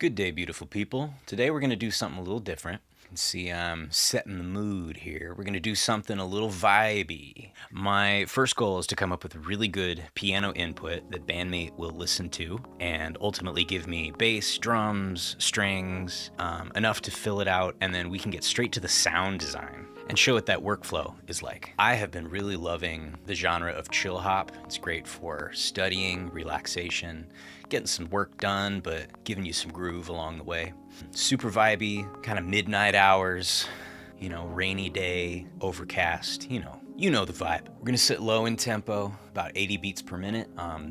Good day, beautiful people. Today we're going to do something a little different. You can see I'm setting the mood here. We're going to do something a little vibey. My first goal is to come up with a really good piano input that bandmate will listen to and ultimately give me bass, drums, strings, enough to fill it out, and then we can get straight to the sound design and show what that workflow is like. I have been really loving the genre of chill hop. It's great for studying, relaxation, getting some work done, but giving you some groove along the way. Super vibey, kind of midnight hours, rainy day, overcast, you know the vibe. We're gonna sit low in tempo, about 80 beats per minute.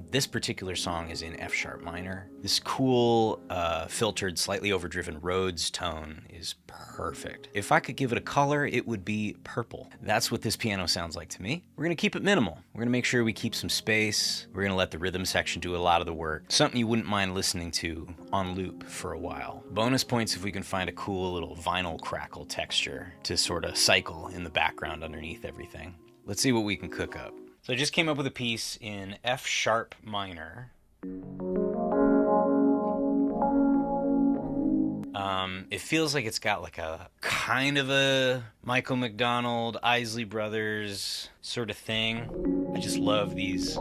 This particular song is in F sharp minor. This cool, filtered, slightly overdriven Rhodes tone is perfect. If I could give it a color, it would be purple. That's what this piano sounds like to me. We're gonna keep it minimal. We're gonna make sure we keep some space. We're gonna let the rhythm section do a lot of the work. Something you wouldn't mind listening to on loop for a while. Bonus points if we can find a cool little vinyl crackle texture to sort of cycle in the background underneath everything. Let's see what we can cook up. So I just came up with a piece in F sharp minor. It feels like it's got like a kind of a Michael McDonald, Isley Brothers sort of thing. I just love these.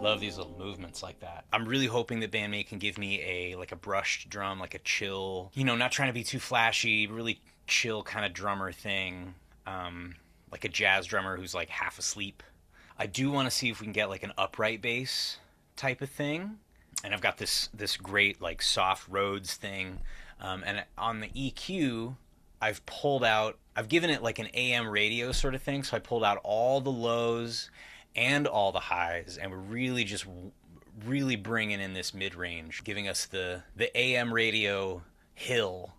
Love these little movements like that. I'm really hoping that bandmate can give me a brushed drum, like a chill, not trying to be too flashy, really chill kind of drummer thing. Like a jazz drummer who's like half asleep. I do want to see if we can get like an upright bass type of thing. And I've got this great like soft Rhodes thing. And on the EQ, I've given it like an AM radio sort of thing. So I pulled out all the lows and all the highs, and we're really bringing in this mid-range, giving us the AM radio hill,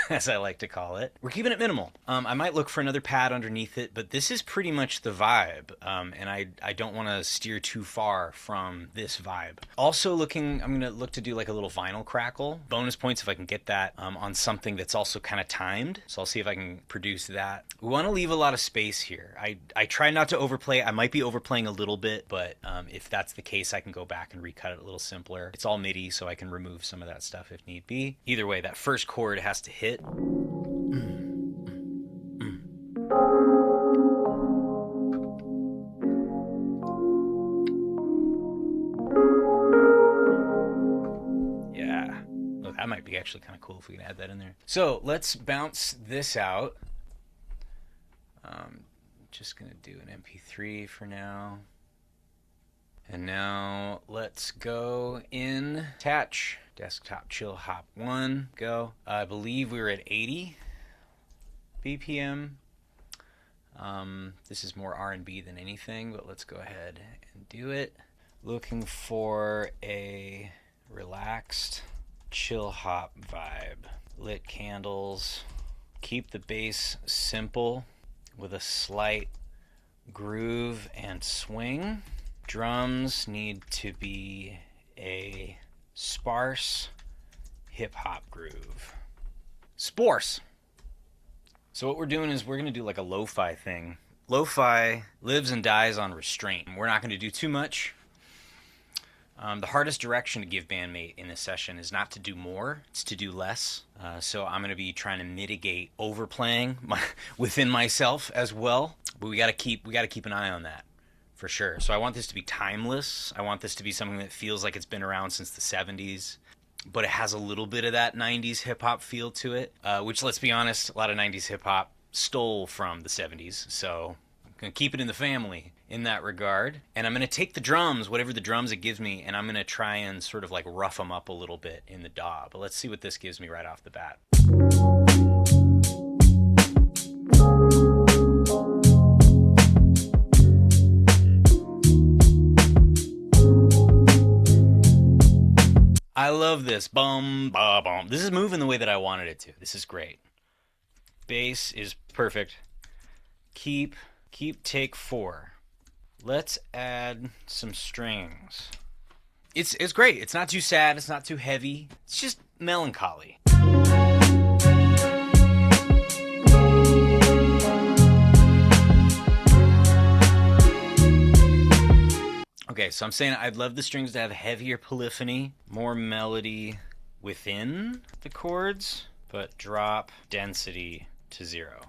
as I like to call it. We're keeping it minimal. I might look for another pad underneath it, but this is pretty much the vibe, and I don't want to steer too far from this vibe. Also I'm going to look to do like a little vinyl crackle. Bonus points if I can get that on something that's also kind of timed, so I'll see if I can produce that. We want to leave a lot of space here. I try not to overplay. I might be overplaying a little bit, but if that's the case, I can go back and recut it a little simpler. It's all MIDI, so I can remove some of that stuff if need be. Either way, that first chord has to hit. Yeah. Look, that might be actually kind of cool if we can add that in there. So let's bounce this out. Just gonna do an MP3 for now. And now let's go in attach desktop chill hop 1, go. I believe we were at 80 BPM. This is more R&B than anything, but let's go ahead and do it. Looking for a relaxed chill hop vibe. Lit candles. Keep the bass simple with a slight groove and swing. Drums need to be a sparse hip-hop groove. Sparse. So what we're doing is we're going to do like a lo-fi thing. Lo-fi lives and dies on restraint. We're not going to do too much. The hardest direction to give bandmate in this session is not to do more, it's to do less. So I'm going to be trying to mitigate overplaying within myself as well. But we got to keep an eye on that. For sure. So I want this to be timeless. I want this to be something that feels like it's been around since the 70s, but it has a little bit of that 90s hip-hop feel to it, which, let's be honest, a lot of 90s hip-hop stole from the 70s, so I'm going to keep it in the family in that regard. And I'm going to take the drums, whatever the drums it gives me, and I'm going to try and sort of like rough them up a little bit in the DAW. But let's see what this gives me right off the bat. I love this. Bum, ba, bum. This is moving the way that I wanted it to. This is great. Bass is perfect. Keep take 4. Let's add some strings. It's great. It's not too sad. It's not too heavy. It's just melancholy. Okay, so I'm saying I'd love the strings to have heavier polyphony, more melody within the chords, but drop density to 0.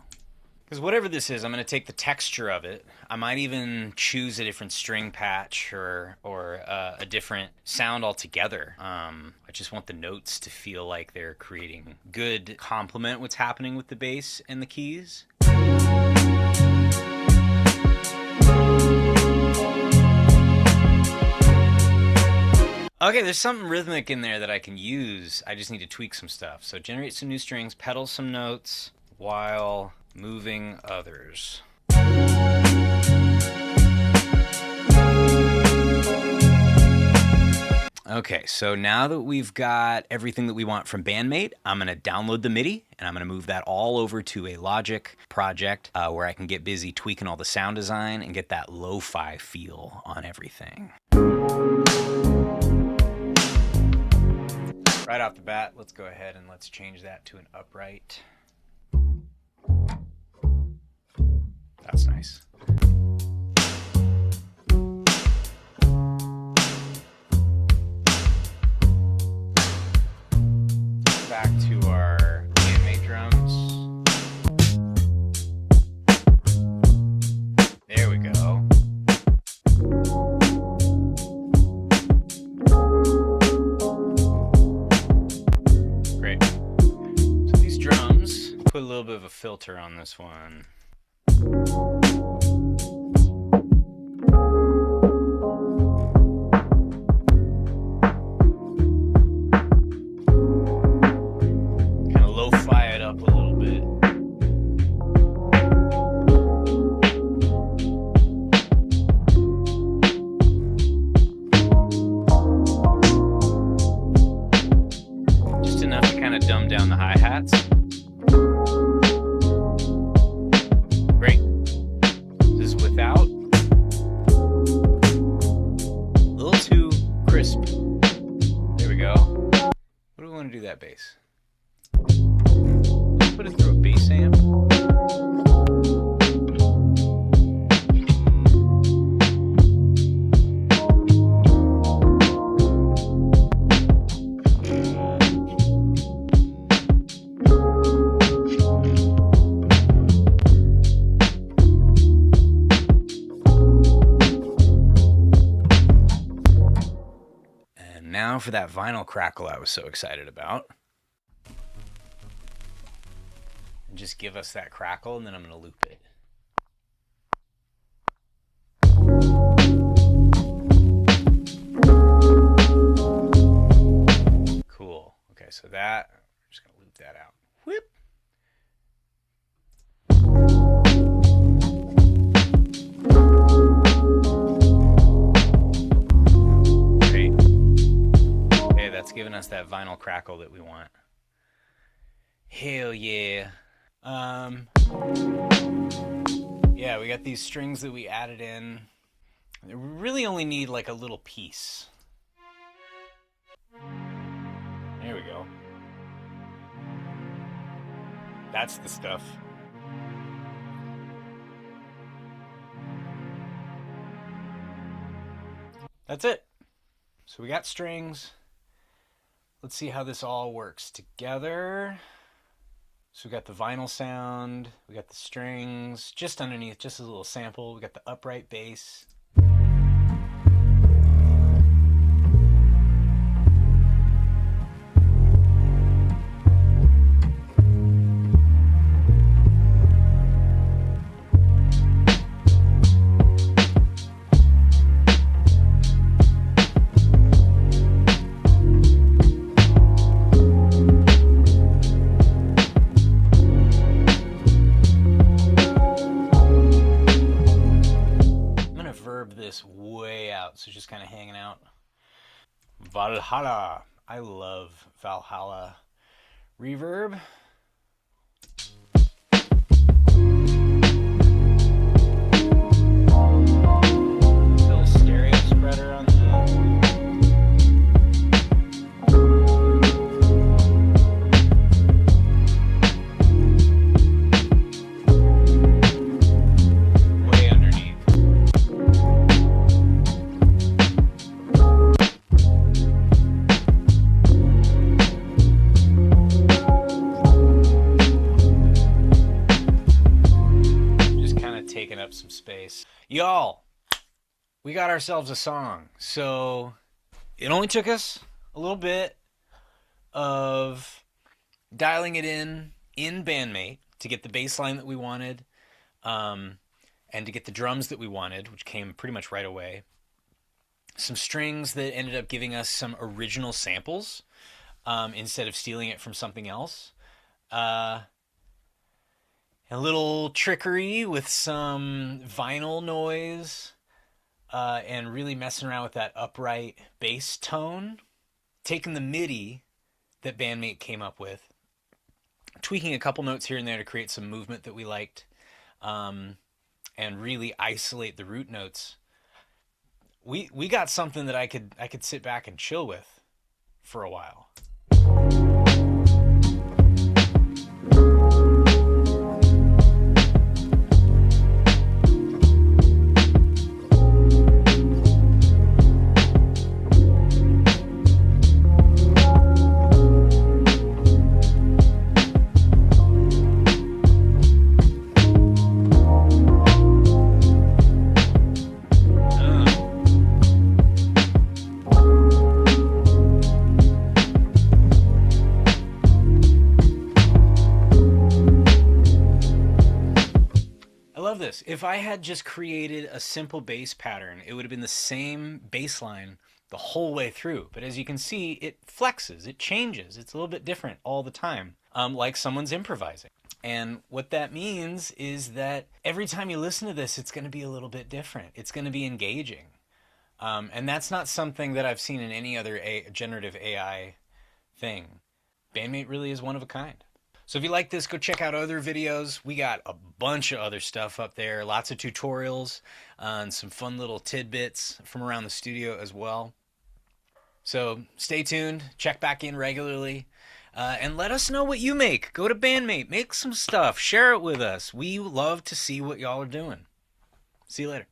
Because whatever this is, I'm going to take the texture of it. I might even choose a different string patch or a different sound altogether. I just want the notes to feel like they're creating good complement what's happening with the bass and the keys. Okay, there's something rhythmic in there that I can use. I just need to tweak some stuff. So generate some new strings, pedal some notes while moving others. Okay, so now that we've got everything that we want from BandM8, I'm going to download the MIDI, and I'm going to move that all over to a Logic project where I can get busy tweaking all the sound design and get that lo-fi feel on everything. Right off the bat, let's go ahead and let's change that to an upright. That's nice. Back to our BandM8 drums. There we go. Great. So these drums, put a little bit of a filter on this one. Kind of lo-fi it up a little bit. Just enough to kind of dumb down the hi-hats. Great. This is without. A little too crisp. There we go. What do we want to do that bass? Let's put it through a bass amp. Now for that vinyl crackle I was so excited about. And just give us that crackle, and then I'm going to loop it. Cool. Okay, so that, I'm just going to loop that out. Whip. That's giving us that vinyl crackle that we want. Hell yeah. Yeah, we got these strings that we added in. We really only need like a little piece. There we go. That's the stuff. That's it. So we got strings. Let's see how this all works together. So we got the vinyl sound, we got the strings, just underneath, just a little sample. We got the upright bass. This way out, so just kind of hanging out. Valhalla. I love Valhalla reverb. Little stereo spreader on taking up some space. Y'all, we got ourselves a song. So it only took us a little bit of dialing it in BandM8 to get the bass line that we wanted, and to get the drums that we wanted, which came pretty much right away. Some strings that ended up giving us some original samples, instead of stealing it from something else. A little trickery with some vinyl noise, and really messing around with that upright bass tone. Taking the MIDI that BandM8 came up with, tweaking a couple notes here and there to create some movement that we liked, and really isolate the root notes. We got something that I could sit back and chill with for a while. This. If I had just created a simple bass pattern, it would have been the same bass line the whole way through. But as you can see, it flexes, it changes. It's a little bit different all the time, like someone's improvising. And what that means is that every time you listen to this, it's going to be a little bit different. It's going to be engaging. And that's not something that I've seen in any other generative AI thing. BandM8 really is one of a kind. So if you like this, go check out other videos. We got a bunch of other stuff up there. Lots of tutorials, and some fun little tidbits from around the studio as well. So stay tuned. Check back in regularly. And let us know what you make. Go to BandM8. Make some stuff. Share it with us. We love to see what y'all are doing. See you later.